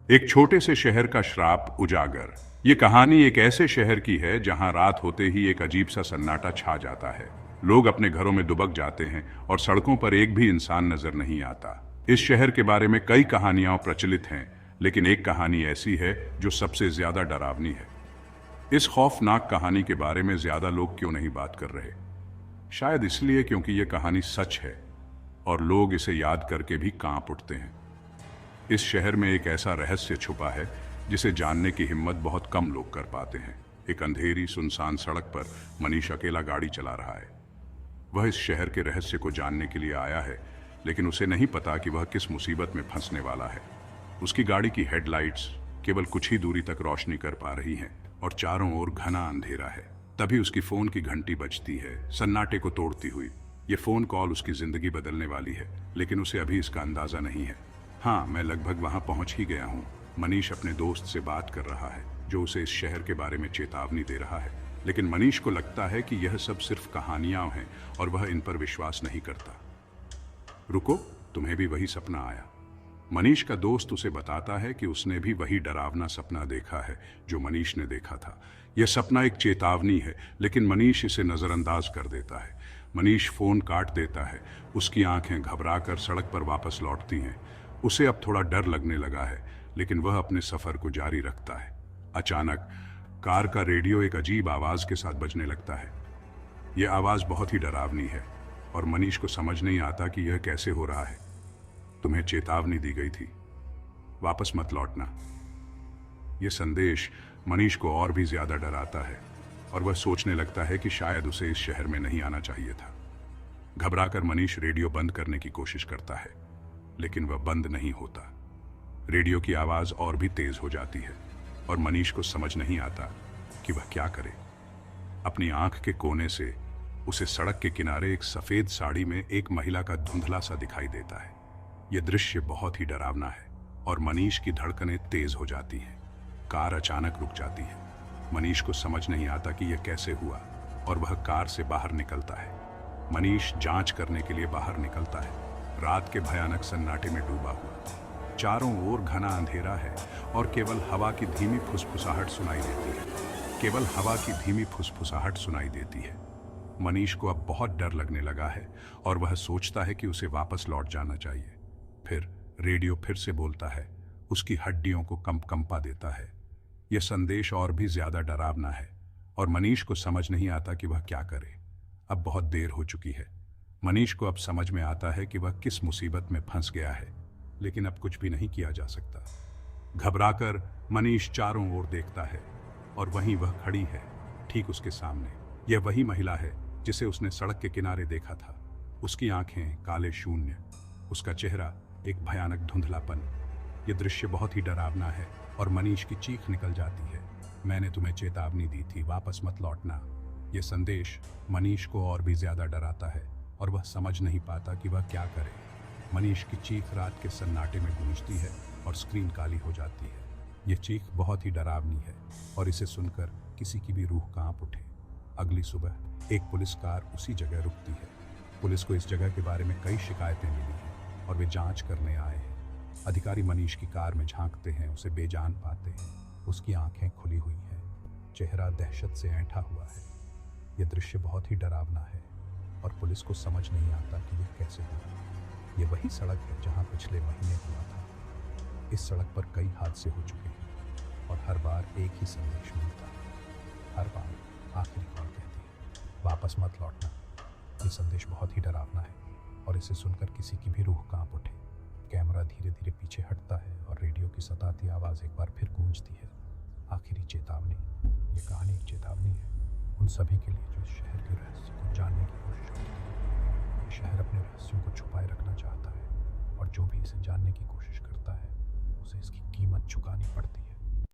एक छोटे से शहर का श्राप उजागर। ये कहानी एक ऐसे शहर की है जहां रात होते ही एक अजीब सा सन्नाटा छा जाता है। लोग अपने घरों में दुबक जाते हैं और सड़कों पर एक भी इंसान नजर नहीं आता। इस शहर के बारे में कई कहानियां प्रचलित हैं, लेकिन एक कहानी ऐसी है जो सबसे ज्यादा डरावनी है। इस खौफनाक कहानी के बारे में ज्यादा लोग क्यों नहीं बात कर रहे? शायद इसलिए क्योंकि यह कहानी सच है और लोग इसे याद करके भी कांप उठते हैं। इस शहर में एक ऐसा रहस्य छुपा है जिसे जानने की हिम्मत बहुत कम लोग कर पाते हैं। एक अंधेरी सुनसान सड़क पर मनीष अकेला गाड़ी चला रहा है। वह इस शहर के रहस्य को जानने के लिए आया है, लेकिन उसे नहीं पता कि वह किस मुसीबत में फंसने वाला है। उसकी गाड़ी की हेडलाइट्स केवल कुछ ही दूरी तक रोशनी कर पा रही हैं और चारों ओर घना अंधेरा है। तभी उसकी फोन की घंटी बजती है, सन्नाटे को तोड़ती हुई। ये फोन कॉल उसकी जिंदगी बदलने वाली है, लेकिन उसे अभी इसका अंदाजा नहीं है। हाँ, मैं लगभग वहां पहुंच ही गया हूँ। मनीष अपने दोस्त से बात कर रहा है जो उसे इस शहर के बारे में चेतावनी दे रहा है, लेकिन मनीष को लगता है कि यह सब सिर्फ कहानियां हैं और वह इन पर विश्वास नहीं करता। रुको, तुम्हें भी वही सपना आया? मनीष का दोस्त उसे बताता है कि उसने भी वही डरावना सपना देखा है जो मनीष ने देखा था। यह सपना एक चेतावनी है, लेकिन मनीष इसे नजरअंदाज कर देता है। मनीष फोन काट देता है। उसकी आंखें घबराकर सड़क पर वापस लौटती हैं। उसे अब थोड़ा डर लगने लगा है, लेकिन वह अपने सफर को जारी रखता है। अचानक कार का रेडियो एक अजीब आवाज के साथ बजने लगता है। यह आवाज बहुत ही डरावनी है और मनीष को समझ नहीं आता कि यह कैसे हो रहा है। तुम्हें चेतावनी दी गई थी, वापस मत लौटना। यह संदेश मनीष को और भी ज्यादा डराता है और वह सोचने लगता है कि शायद उसे इस शहर में नहीं आना चाहिए था। घबराकर मनीष रेडियो बंद करने की कोशिश करता है, लेकिन वह बंद नहीं होता। रेडियो की आवाज और भी तेज हो जाती है और मनीष को समझ नहीं आता कि वह क्या करे। अपनी आंख के कोने से उसे सड़क के किनारे एक सफेद साड़ी में एक महिला का धुंधला सा दिखाई देता है। यह दृश्य बहुत ही डरावना है और मनीष की धड़कनें तेज हो जाती हैं। कार अचानक रुक जाती है। मनीष को समझ नहीं आता कि यह कैसे हुआ और वह कार से बाहर निकलता है। मनीष जांच करने के लिए बाहर निकलता है। रात के भयानक सन्नाटे में डूबा हुआ चारों ओर घना अंधेरा है और केवल हवा की धीमी फुसफुसाहट सुनाई देती है। केवल हवा की धीमी फुसफुसाहट सुनाई देती है। मनीष को अब बहुत डर लगने लगा है और वह सोचता है कि उसे वापस लौट जाना चाहिए। फिर रेडियो फिर से बोलता है, उसकी हड्डियों को कंपा देता है। यह संदेश और भी ज्यादा डरावना है और मनीष को समझ नहीं आता कि वह क्या करे। अब बहुत देर हो चुकी है। मनीष को अब समझ में आता है कि वह किस मुसीबत में फंस गया है, लेकिन अब कुछ भी नहीं किया जा सकता। घबराकर मनीष चारों ओर देखता है और वहीं वह खड़ी है, ठीक उसके सामने। यह वही महिला है जिसे उसने सड़क के किनारे देखा था। उसकी आंखें काले शून्य, उसका चेहरा एक भयानक धुंधलापन। यह दृश्य बहुत ही डरावना है और मनीष की चीख निकल जाती है। मैंने तुम्हें चेतावनी दी थी, वापस मत लौटना। यह संदेश मनीष को और भी ज्यादा डराता है और वह समझ नहीं पाता कि वह क्या करे। मनीष की चीख रात के सन्नाटे में गूंजती है और स्क्रीन काली हो जाती है। यह चीख बहुत ही डरावनी है और इसे सुनकर किसी की भी रूह कांप उठे। अगली सुबह एक पुलिस कार उसी जगह रुकती है। पुलिस को इस जगह के बारे में कई शिकायतें मिली हैं और वे जांच करने आए हैं। अधिकारी मनीष की कार में झांकते हैं, उसे बेजान पाते हैं। उसकी आंखें खुली हुई हैं, चेहरा दहशत से ऐंठा हुआ है। यह दृश्य बहुत ही डरावना है और पुलिस को समझ नहीं आता कि यह कैसे हुआ। यह वही सड़क है जहां पिछले महीने हुआ था। इस सड़क पर कई हादसे हो चुके हैं और हर बार एक ही संदेश मिलता है। हर बार आखिरी कॉल कहती है, वापस मत लौटना। ये संदेश बहुत ही डरावना है और इसे सुनकर किसी की भी रूह कांप उठे। कैमरा धीरे धीरे पीछे हटता है और रेडियो की सताती आवाज़ एक बार फिर गूंजती है। आखिरी चेतावनी। ये कहानी एक चेतावनी है उन सभी के लिए जो इस शहर के रहस्य को जानने की कोशिश करते हैं। ये शहर अपने रहस्यों को छुपाए रखना चाहता है और जो भी इसे जानने की कोशिश करता है उसे इसकी कीमत चुकानी पड़ती है।